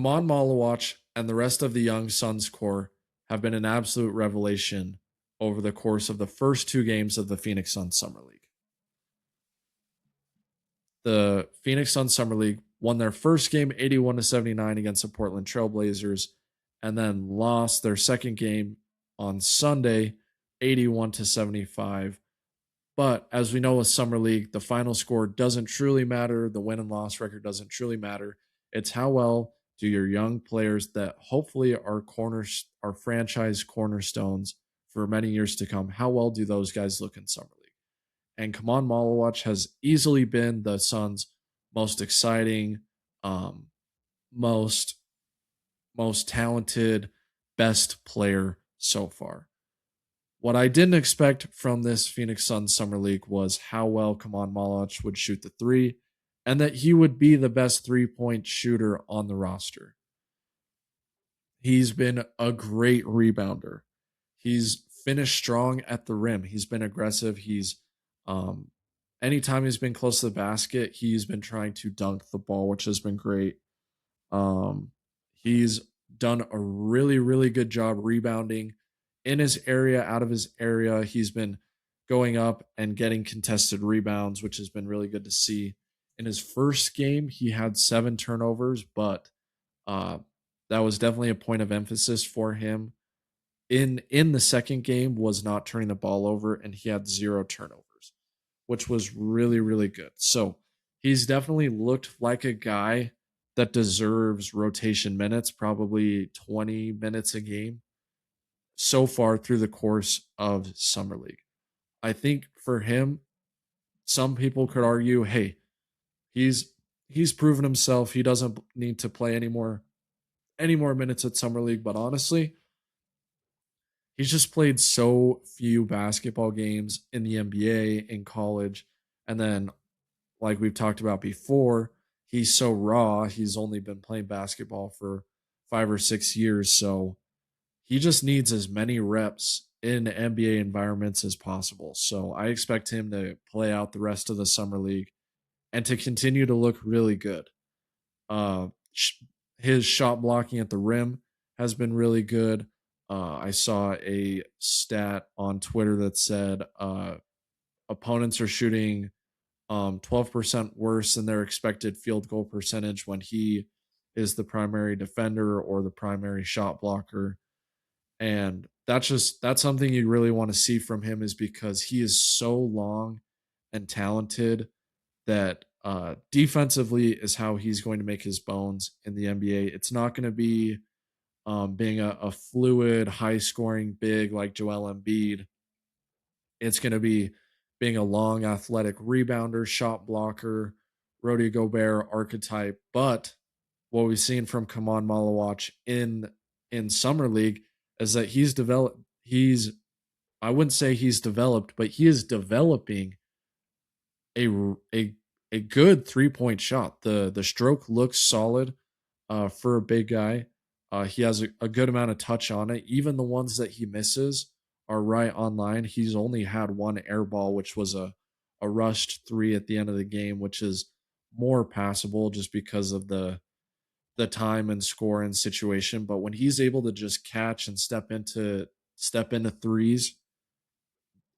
Khaman Maluach and the rest of the young Suns core have been an absolute revelation over the course of the first two games of the Phoenix Suns Summer League. The Phoenix Suns Summer League won their first game 81-79 against the Portland Trailblazers and then lost their second game on Sunday 81-75. But as we know with Summer League, the final score doesn't truly matter. The win and loss record doesn't truly matter. It's how well do your young players that hopefully are franchise cornerstones for many years to come. How well do those guys look in Summer League? And Khaman Maluach has easily been the Suns' most exciting, um, most most talented, best player so far. What I didn't expect from this Phoenix Suns Summer League was how well Khaman Maluach would shoot the three and that he would be the best 3-point shooter on the roster. He's been a great rebounder. He's finished strong at the rim. He's been aggressive. Um anytime he's been close to the basket, he's been trying to dunk the ball, which has been great. He's done a really, really good job rebounding in his area, out of his area. He's been going up and getting contested rebounds, which has been really good to see. In his first game, he had 7 turnovers, but uh, that was definitely a point of emphasis for him. In the second game, was not turning the ball over, and he had 0 turnovers, which was really, really good. So he's definitely looked like a guy that deserves rotation minutes, probably 20 minutes a game so far through the course of Summer League. I think for him, some people could argue, hey, he's he's proven himself. He doesn't need to play any more minutes at Summer League, but honestly, he's just played so few basketball games in the NBA, in college, and then like we've talked about before, he's so raw. He's only been playing basketball for 5 or 6 years. So he just needs as many reps in NBA environments as possible. So I expect him to play out the rest of the Summer League and to continue to look really good. Uh, his shot blocking at the rim has been really good. I saw a stat on Twitter that said opponents are shooting 12% worse than their expected field goal percentage when he is the primary defender or the primary shot blocker. And that's something you really want to see from him, is because he is so long and talented that defensively is how he's going to make his bones in the NBA. It's not going to be being a fluid, high scoring big like Joel Embiid. It's going to be being a long, athletic rebounder, shot blocker, Rudy Gobert archetype. But what we've seen from Khaman Maluach in summer league is that he's developed. I wouldn't say he's developed, but he is developing a a a good 3-point shot. The stroke looks solid for a big guy. He has a good amount of touch on it. Even the ones that he misses are right on line. He's only had one air ball, which was a rushed three at the end of the game, which is more passable just because of the time and score and situation. But when he's able to just catch and step into threes,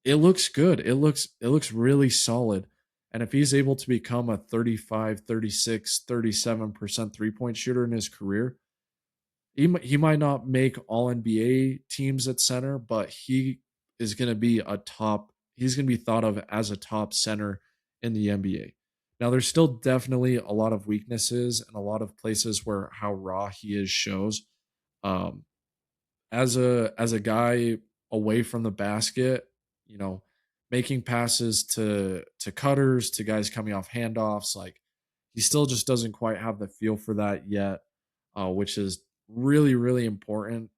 it looks good. It looks really solid. And if he's able to become a 35, 36, 37% three-point shooter in his career, he might not make all NBA teams at center, but is going to be he's going to be thought of as a top center in the NBA. Now there's still definitely a lot of weaknesses and a lot of places where how raw he is shows. Um, as a guy away from the basket, you know, making passes to cutters, to guys coming off handoffs, like he still just doesn't quite have the feel for that yet, which is really, really important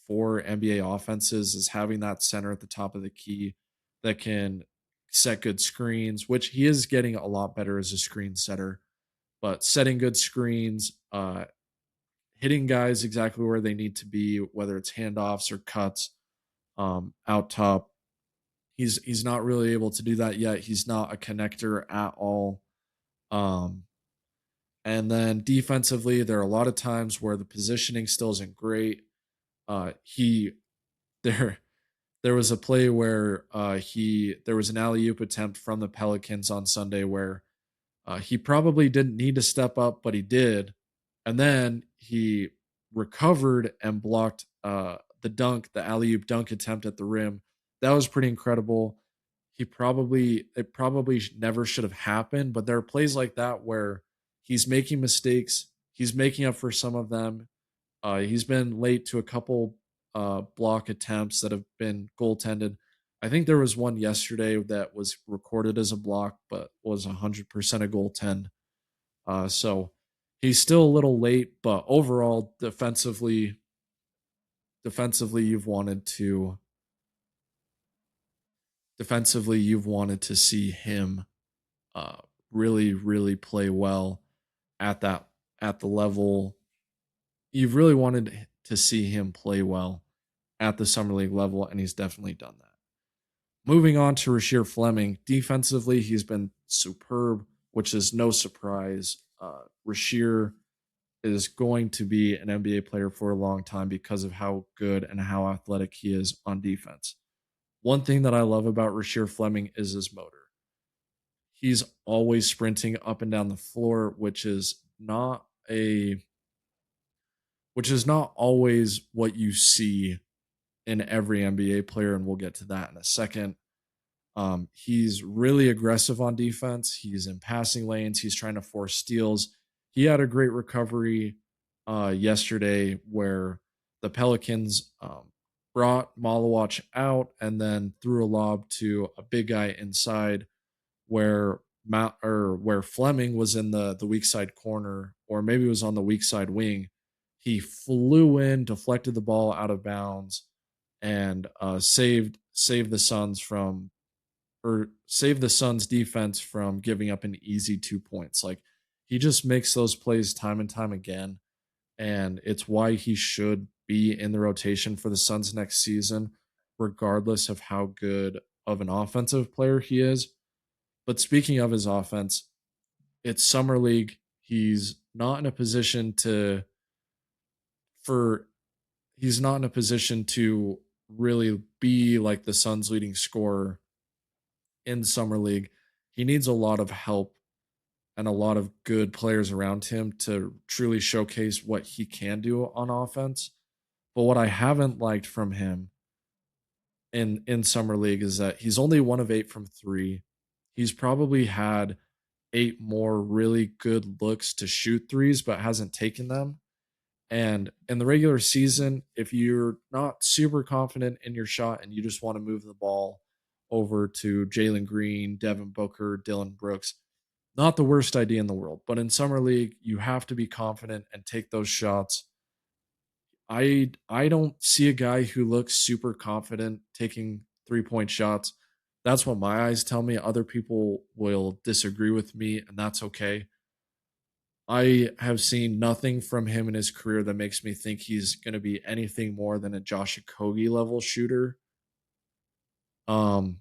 for NBA offenses, is having that center at the top of the key that can set good screens, which he is getting a lot better as a screen setter. But setting good screens, hitting guys exactly where they need to be, whether it's handoffs or cuts, out top. He's not really able to do that yet. He's not a connector at all. Um, And then defensively, there are a lot of times where the positioning still isn't great. He there there was a play where he there was an alley oop attempt from the Pelicans on Sunday where he probably didn't need to step up, but he did. And then he recovered and blocked the alley oop dunk attempt at the rim. That was pretty incredible. It probably never should have happened, but there are plays like that where he's making mistakes. He's making up for some of them. He's been late to a couple block attempts that have been goaltended. I think there was one yesterday that was recorded as a block, but was 100% a goaltend. So he's still a little late, but overall, defensively, you've wanted to see him uh, really, really play well at that at the level. You've really wanted to see him play well at the summer league level, and he's definitely done that. Moving on to Rasheer Fleming, defensively, he's been superb, which is no surprise. Rasheer is going to be an NBA player for a long time because of how good and how athletic he is on defense. One thing that I love about Rasheer Fleming is his motor. He's always sprinting up and down the floor, which is not always what you see in every NBA player, and we'll get to that in a second. He's really aggressive on defense. He's in passing lanes. He's trying to force steals. He had a great recovery yesterday where the Pelicans brought Maluach out and then threw a lob to a big guy inside where where Fleming was in the weak side corner, or maybe it was on the weak side wing. He flew in, deflected the ball out of bounds, and saved the Suns from or save the Suns defense from giving up an easy 2 points. Like he just makes those plays time and time again. And it's why he should be in the rotation for the Suns next season, regardless of how good of an offensive player he is. But speaking of his offense, it's summer league. He's not in a position to for he's not in a position to really be like the Suns leading scorer in summer league. He needs a lot of help and a lot of good players around him to truly showcase what he can do on offense. But what I haven't liked from him in summer league is that he's only 1 of 8 from 3. He's probably had 8 more really good looks to shoot threes but hasn't taken them. And in the regular season, if you're not super confident in your shot and you just want to move the ball over to Jalen Green, Devin Booker, Dylan Brooks, not the worst idea in the world. But in summer league, you have to be confident and take those shots. I don't see a guy who looks super confident taking 3-point shots. That's what my eyes tell me. Other people will disagree with me, and that's okay. I have seen nothing from him in his career that makes me think he's going to be anything more than a Josh Okogie level shooter um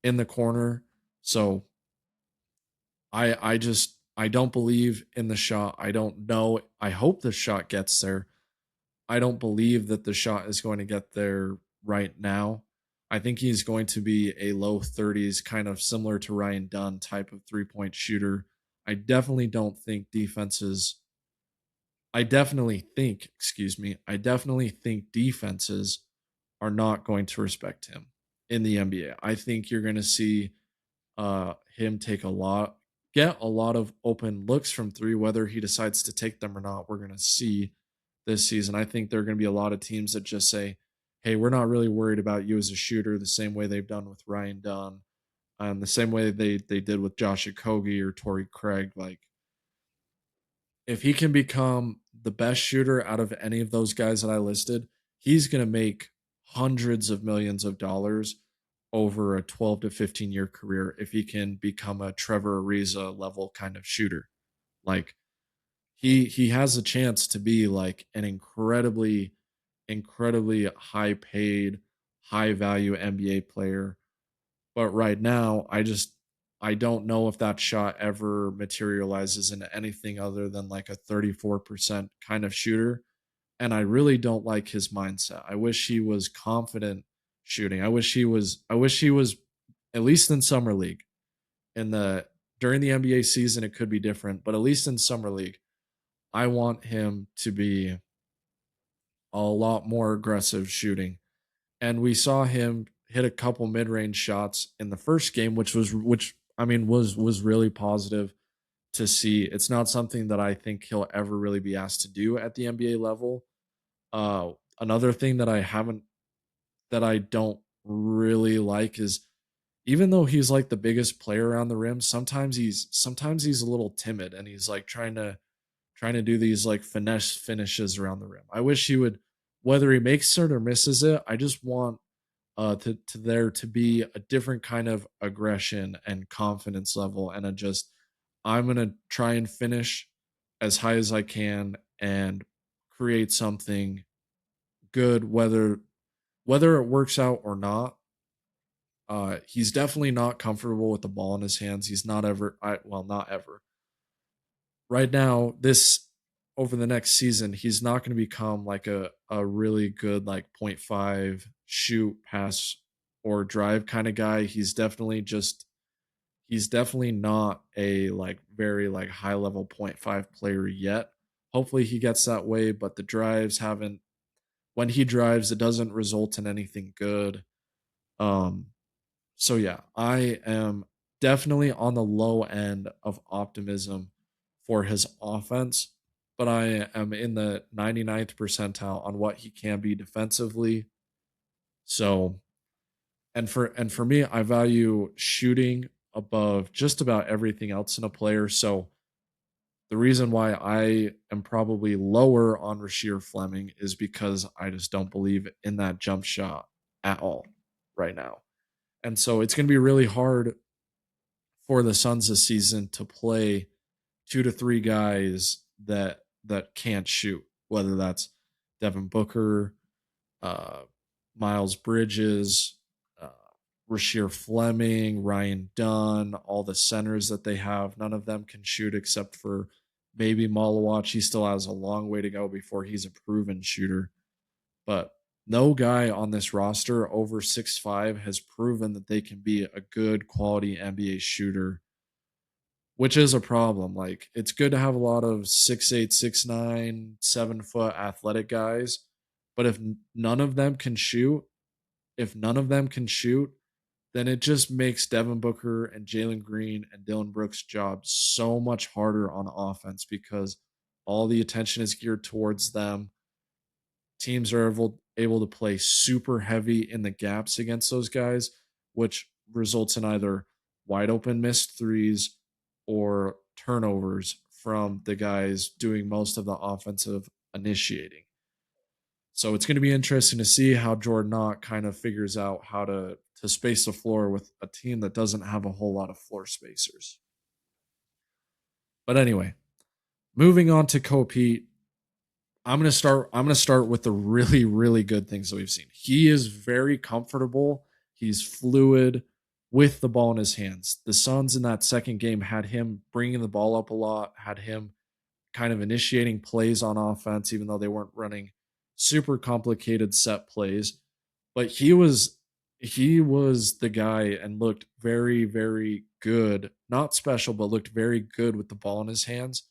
in the corner. So I don't believe in the shot. I don't know. I hope the shot gets there. I don't believe that the shot is going to get there right now. I think he's going to be a low 30s, kind of similar to Ryan Dunn type of 3-point shooter. I definitely don't think defenses I definitely think defenses are not going to respect him in the NBA. I think you're going to see him get a lot of open looks from three, whether he decides to take them or not. We're going to see this season. I think there are going to be a lot of teams that just say, hey, we're not really worried about you as a shooter, the same way they've done with Ryan Dunn, the same way they did with Josh Okogie or Torrey Craig. Like, if he can become the best shooter out of any of those guys that I listed, he's going to make hundreds of millions of dollars over a 12 to 15-year career if he can become a Trevor Ariza level kind of shooter. Like he has a chance to be like an incredibly high paid, high value NBA player. But right now, I don't know if that shot ever materializes into anything other than like a 34% kind of shooter. And I really don't like his mindset. I wish he was confident shooting. I wish he was at least in summer league. In the During the NBA season it could be different, but at least in summer league, I want him to be a lot more aggressive shooting. And we saw him hit a couple mid-range shots in the first game, which I mean was really positive to see. It's not something that I think he'll ever really be asked to do at the NBA level. Another thing that I don't really like is, even though he's like the biggest player around the rim, sometimes he's a little timid and he's like trying to do these like finesse finishes around the rim. I wish he would, whether he makes it or misses it, I just want to there to be a different kind of aggression and confidence level, and I'm gonna try and finish as high as I can and create something good, whether it works out or not. He's definitely not comfortable with the ball in his hands. He's not ever, not ever. Right now, this over the next season, he's not going to become like a really good like point five shoot, pass, or drive kind of guy. He's definitely not a like very like high level point five player yet. Hopefully he gets that way, but the drives haven't when he drives, it doesn't result in anything good. Um so yeah, I am definitely on the low end of optimism for his offense, but I am in the 99th percentile on what he can be defensively. So, and for me, I value shooting above just about everything else in a player. So, the reason why I am probably lower on Rasheer Fleming is because I just don't believe in that jump shot at all right now. And so it's going to be really hard for the Suns this season to play two to three guys that can't shoot, whether that's Devin Booker, uh, Miles Bridges, uh, Rasheer Fleming, Ryan Dunn, all the centers that they have. None of them can shoot except for maybe Maluach. He still has a long way to go before he's a proven shooter. But no guy on this roster over 6'5" has proven that they can be a good quality NBA shooter, which is a problem. Like, it's good to have a lot of 6'8", 6'9", 7-foot athletic guys, but none of them can shoot, if none of them can shoot, then it just makes Devin Booker and Jalen Green and Dylan Brooks' job so much harder on offense because all the attention is geared towards them. Teams are able to play super heavy in the gaps against those guys, which results in either wide open missed threes or turnovers from the guys doing most of the offensive initiating. So it's going to be interesting to see how Jordan Knott kind of figures out how to space the floor with a team that doesn't have a whole lot of floor spacers. But anyway, moving on to Koa Peat, I'm gonna start with the really, really good things that we've seen. He is very comfortable. He's fluid with the ball in his hands. The Suns in that second game had him bringing the ball up a lot, had him kind of initiating plays on offense, even though they weren't running super complicated set plays. But he was the guy and looked very, very good. Not special, but looked very good with the ball in his hands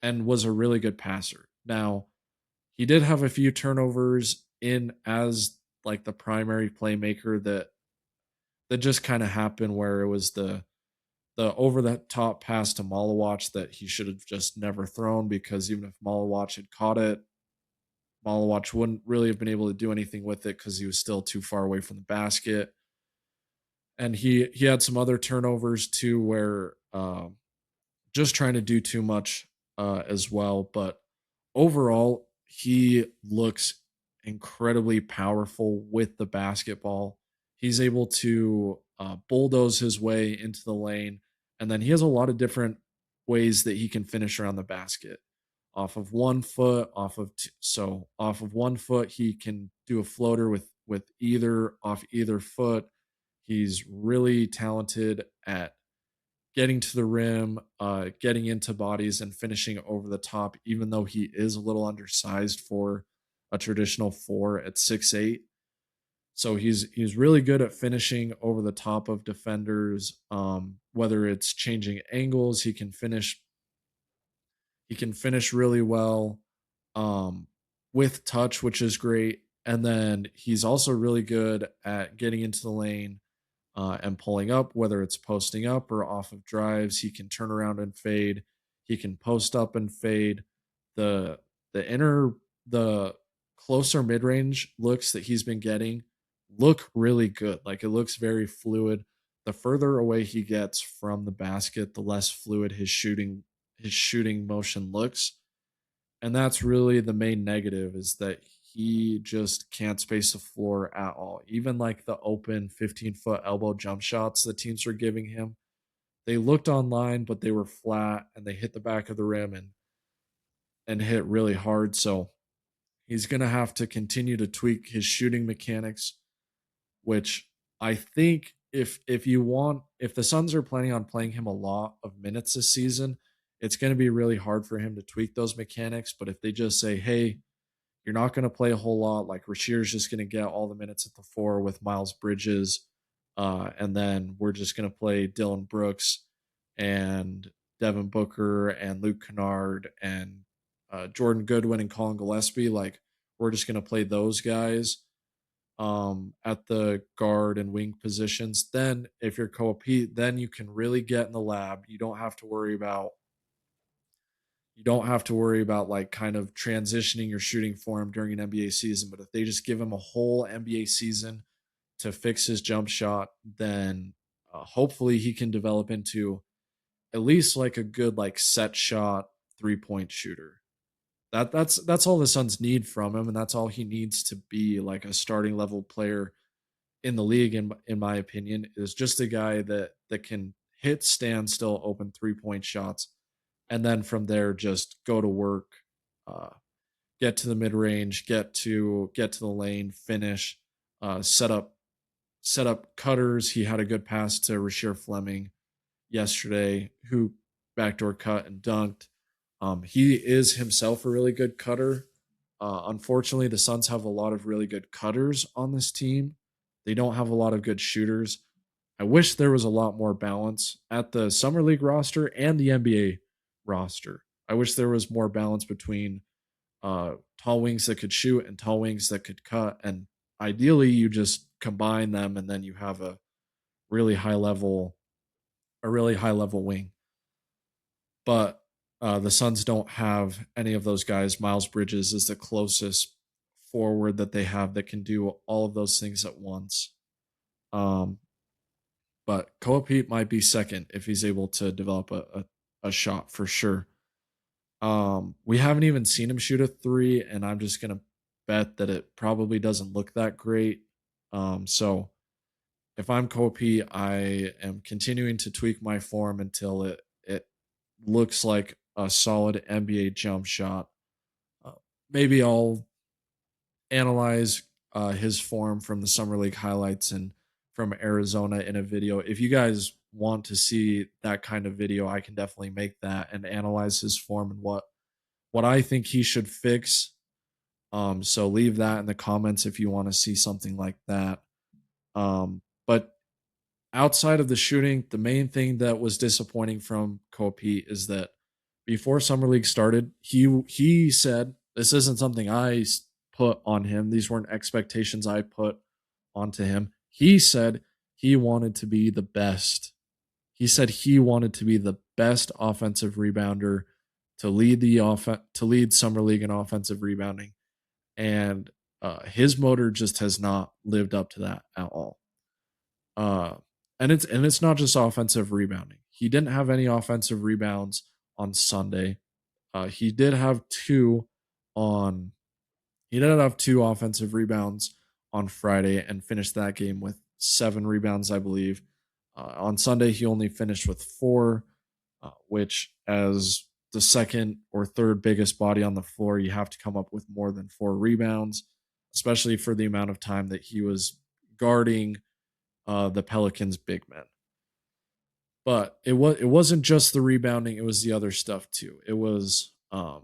and was a really good passer. Now, he did have a few turnovers in as like the primary playmaker that just kind of happened, where it was the over the top pass to Malawach that he should have just never thrown, because even if Malawach had caught it, Malawach wouldn't really have been able to do anything with it because he was still too far away from the basket. And he had some other turnovers too, where just trying to do too much as well. But overall, he looks incredibly powerful with the basketball. He's able to bulldoze his way into the lane, and then he has a lot of different ways that he can finish around the basket. Off of 1 foot, off of 1 foot, he can do a floater with either off either foot. He's really talented at getting to the rim, getting into bodies, and finishing over the top, even though he is a little undersized for a traditional four at 6'8". So he's really good at finishing over the top of defenders. Whether it's changing angles, he can finish really well with touch, which is great. And then he's also really good at getting into the lane and pulling up, whether it's posting up or off of drives. He can turn around and fade. He can post up and fade. The the inner the closer mid range looks that he's been getting look really good. Like, it looks very fluid. The further away he gets from the basket, the less fluid his shooting motion looks. And that's really the main negative, is that he just can't space the floor at all. Even like the open 15-foot elbow jump shots the teams were giving him, they looked online, but they were flat and they hit the back of the rim and hit really hard. So he's going to have to continue to tweak his shooting mechanics, which I think if the Suns are planning on playing him a lot of minutes this season, it's going to be really hard for him to tweak those mechanics. But if they just say, hey, you're not going to play a whole lot, like Rasheer's just going to get all the minutes at the four with Miles Bridges, and then we're just going to play Dylan Brooks and Devin Booker and Luke Kennard and Jordan Goodwin and Colin Gillespie. Like, we're just going to play those guys at the guard and wing positions. Then, if you're Koa Peat, then you can really get in the lab. You don't have to worry about like kind of transitioning your shooting for him during an NBA season. But if they just give him a whole NBA season to fix his jump shot, then hopefully he can develop into at least like a good like set shot 3-point shooter. That's all the Suns need from him, and that's all he needs to be like a starting level player in the league. In my opinion, is just a guy that can hit standstill open 3-point shots, and then from there just go to work, uh, get to the mid range, get to the lane, finish, set up cutters. He had a good pass to Rasheer Fleming yesterday, who backdoor cut and dunked. He is himself a really good cutter. Unfortunately, the Suns have a lot of really good cutters on this team. They don't have a lot of good shooters. I wish there was a lot more balance at the Summer League roster and the NBA roster. I wish there was more balance between tall wings that could shoot and tall wings that could cut. And ideally, you just combine them, and then you have really high level, a really high level wing. But the Suns don't have any of those guys. Miles Bridges is the closest forward that they have that can do all of those things at once. Um, but Koa Peat might be second if he's able to develop a shot for sure. We haven't even seen him shoot a three, and I'm just gonna bet that it probably doesn't look that great. So if I'm Koa Peat, I am continuing to tweak my form until it looks like a solid NBA jump shot. Uh, Maybe I'll analyze his form from the summer league highlights and from Arizona in a video. If you guys want to see that kind of video, I can definitely make that and analyze his form and what I think he should fix. So leave that in the comments if you want to see something like that. But outside of the shooting, the main thing that was disappointing from Koa Peat is that before summer league started, he said, this isn't something put on him. These weren't expectations I put onto him. He said he wanted to be the best. He said he wanted to be the best offensive rebounder to lead summer league in offensive rebounding, and his motor just has not lived up to that at all. Uh, and it's not just offensive rebounding. He didn't have any offensive rebounds on Sunday. He did have two on. He did have two offensive rebounds on Friday and finished that game with 7 rebounds, I believe. On Sunday, he only finished with 4, which, as the second or third biggest body on the floor, you have to come up with more than 4 rebounds, especially for the amount of time that he was guarding the Pelicans' big men. But it wasn't just the rebounding, it was the other stuff too. It was on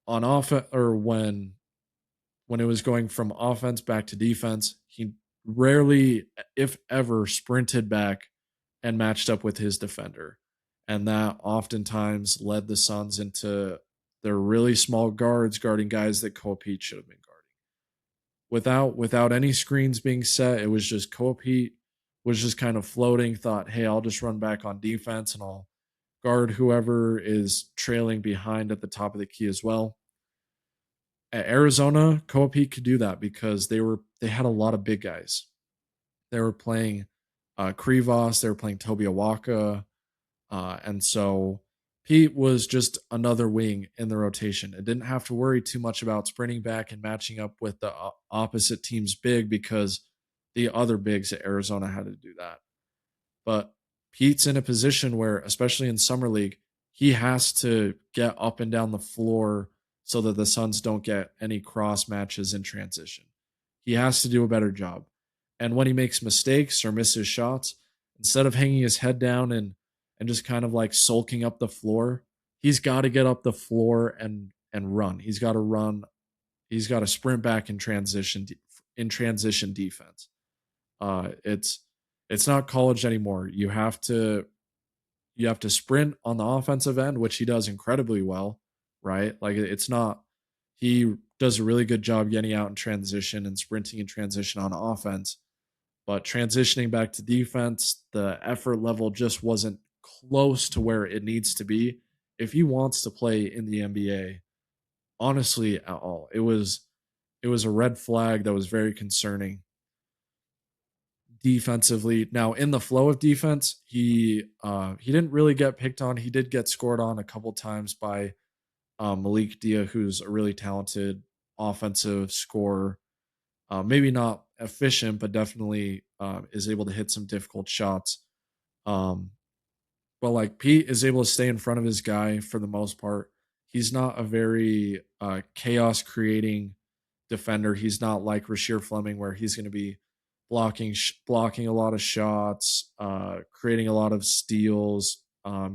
off or when it was going from offense back to defense, he rarely, if ever, sprinted back and matched up with his defender. And that oftentimes led the Suns into their really small guards guarding guys that Koa Peat should have been guarding. Without any screens being set, it was just Koa Peat was just kind of floating, thought, hey, I'll just run back on defense and I'll guard whoever is trailing behind at the top of the key as well. At Arizona, Koa Peat could do that because they had a lot of big guys. They were playing Krivos, they were playing Toby Awaka, and so Pete was just another wing in the rotation. It didn't have to worry too much about sprinting back and matching up with the opposite team's big because the other bigs at Arizona had to do that. But Pete's in a position where, especially in summer league, he has to get up and down the floor so that the Suns don't get any cross matches in transition. He has to do a better job. And when he makes mistakes or misses shots, instead of hanging his head down and just kind of like sulking up the floor, he's got to get up the floor and run. He's got to run. He's got to sprint back in transition defense. It's not college anymore. You have to sprint on the offensive end, which he does incredibly well, right? Like it's not he does a really good job getting out in transition and sprinting in transition on offense, but transitioning back to defense, the effort level just wasn't close to where it needs to be if he wants to play in the NBA. Honestly, at all. It was a red flag that was very concerning defensively. Now in the flow of defense, he didn't really get picked on. He did get scored on a couple times by Malik Dia, who's a really talented offensive scorer. Maybe not efficient, but definitely is able to hit some difficult shots. Um, but like Pete is able to stay in front of his guy for the most part. He's not a very chaos creating defender. He's not like Rasheer Fleming, where he's going to be blocking a lot of shots, creating a lot of steals,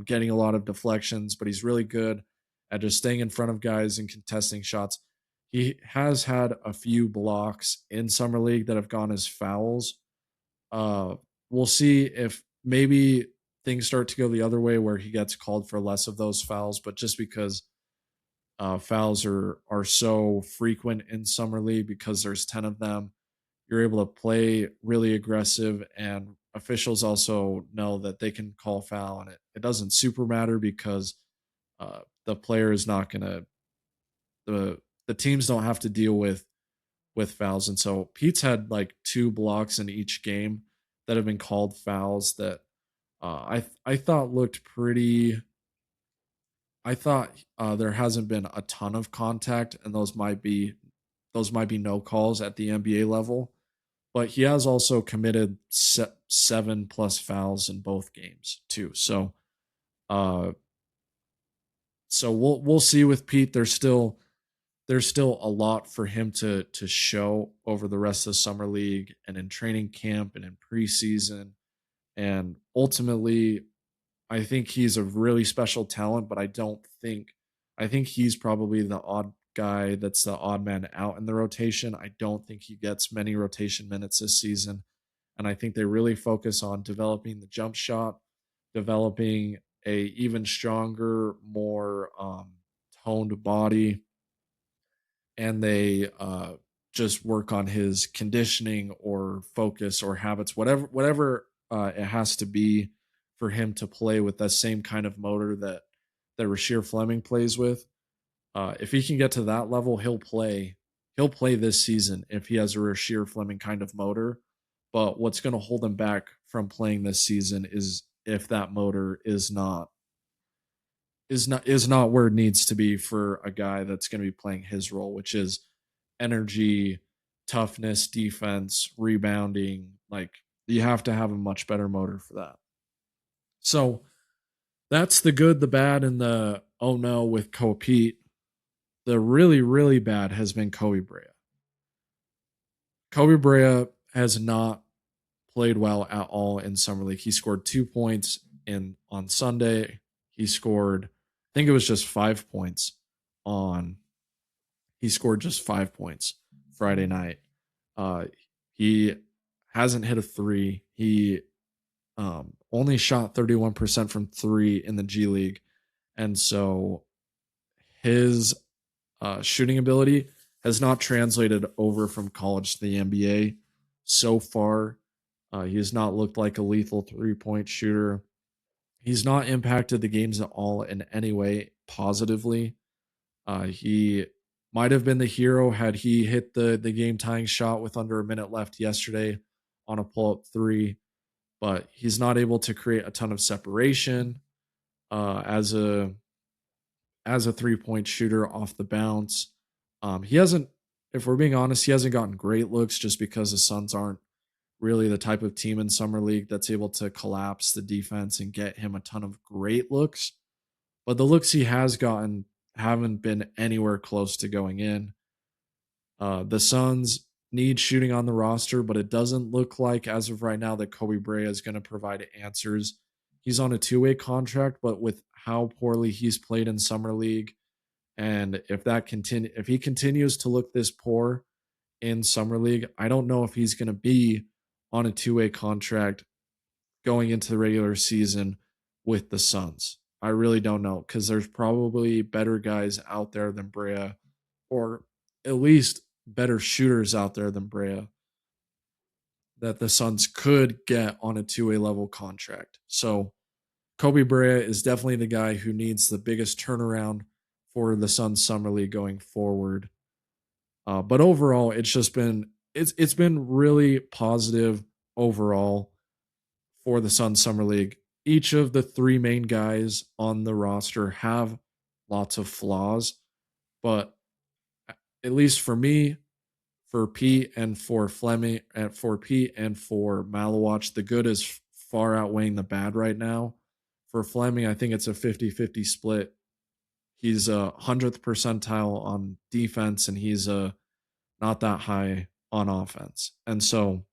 getting a lot of deflections. But he's really good at just staying in front of guys and contesting shots. He has had a few blocks in summer league that have gone as fouls. Uh, we'll see if maybe things start to go the other way where he gets called for less of those fouls. But just because fouls are so frequent in summer league because there's 10 of them, you're able to play really aggressive, and officials also know that they can call foul, and it doesn't super matter because the player is not gonna the teams don't have to deal with fouls. And so Pete's had like two blocks in each game that have been called fouls that I thought looked pretty. I thought there hasn't been a ton of contact, and those might be no calls at the NBA level. But he has also committed 7+ fouls in both games too. Uh, so we'll see with Pete. There's still a lot for him to show over the rest of the summer league and in training camp and in preseason. And ultimately, I think he's a really special talent, but I think he's probably the odd guy that's the odd man out in the rotation. I don't think he gets many rotation minutes this season. And I think they really focus on developing the jump shot, developing a even stronger, more toned body, and they just work on his conditioning or focus or habits, whatever it has to be for him to play with that same kind of motor that Rasheer Fleming plays with. If he can get to that level, he'll play. He'll play this season if he has a Rasheer Fleming kind of motor. But what's going to hold him back from playing this season is if that motor is not where it needs to be for a guy that's going to be playing his role, which is energy, toughness, defense, rebounding. Like you have to have a much better motor for that. So that's the good, the bad, and the oh no with Koa Peat. The really, really bad has been Kobe Brea. Kobe Brea has not played well at all in summer league. He scored 2 points on Sunday. He scored, I think it was just 5 points on. He scored just 5 points Friday night. He hasn't hit a three. He only shot 31% from three in the G League. And so his shooting ability has not translated over from college to the NBA so far. He has not looked like a lethal 3-point shooter. He's not impacted the games at all in any way positively. He might have been the hero had he hit the game tying shot with under a minute left yesterday on a pull up three, but he's not able to create a ton of separation as a 3-point shooter off the bounce. He hasn't, if we're being honest, he hasn't gotten great looks just because the Suns aren't really the type of team in summer league that's able to collapse the defense and get him a ton of great looks. But the looks he has gotten haven't been anywhere close to going in. The Suns need shooting on the roster, but it doesn't look like as of right now that Kobe Brea is going to provide answers. He's on a two-way contract, but with how poorly he's played in summer league, and if he continues to look this poor in summer league, I don't know if he's going to be on a two-way contract going into the regular season with the Suns. I really don't know, because there's probably better guys out there than Brea, or at least better shooters out there than Brea that the Suns could get on a two-way level contract. So Kobe Brea is definitely the guy who needs the biggest turnaround for the Suns summer league going forward. But overall, it's been really positive overall for the Suns summer league. Each of the three main guys on the roster have lots of flaws, but at least for me, for Pete and for Fleming, and for Pete and for Maluach, the good is far outweighing the bad right now. For Fleming, I think it's a 50-50 split. He's a 100th percentile on defense, and he's not that high on offense. And so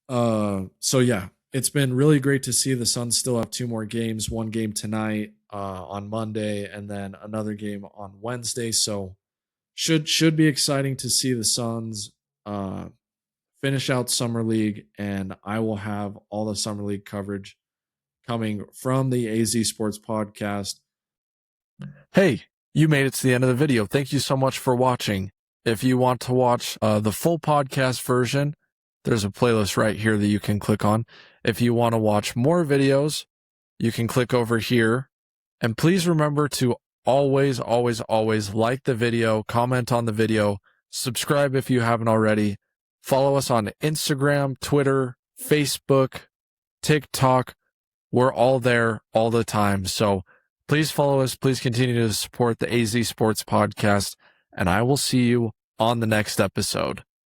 yeah, it's been really great to see the Suns still have two more games, one game tonight on Monday, and then another game on Wednesday. So should be exciting to see the Suns finish out summer league, and I will have all the summer league coverage coming from the AZ Sports Podcast. Hey, you made it to the end of the video. Thank you so much for watching. If you want to watch the full podcast version, there's a playlist right here that you can click on. If you want to watch more videos, you can click over here. And please remember to always, always, always like the video, comment on the video, subscribe if you haven't already. Follow us on Instagram, Twitter, Facebook, TikTok. We're all there all the time. So please follow us. Please continue to support the AZ Sports Podcast. And I will see you on the next episode.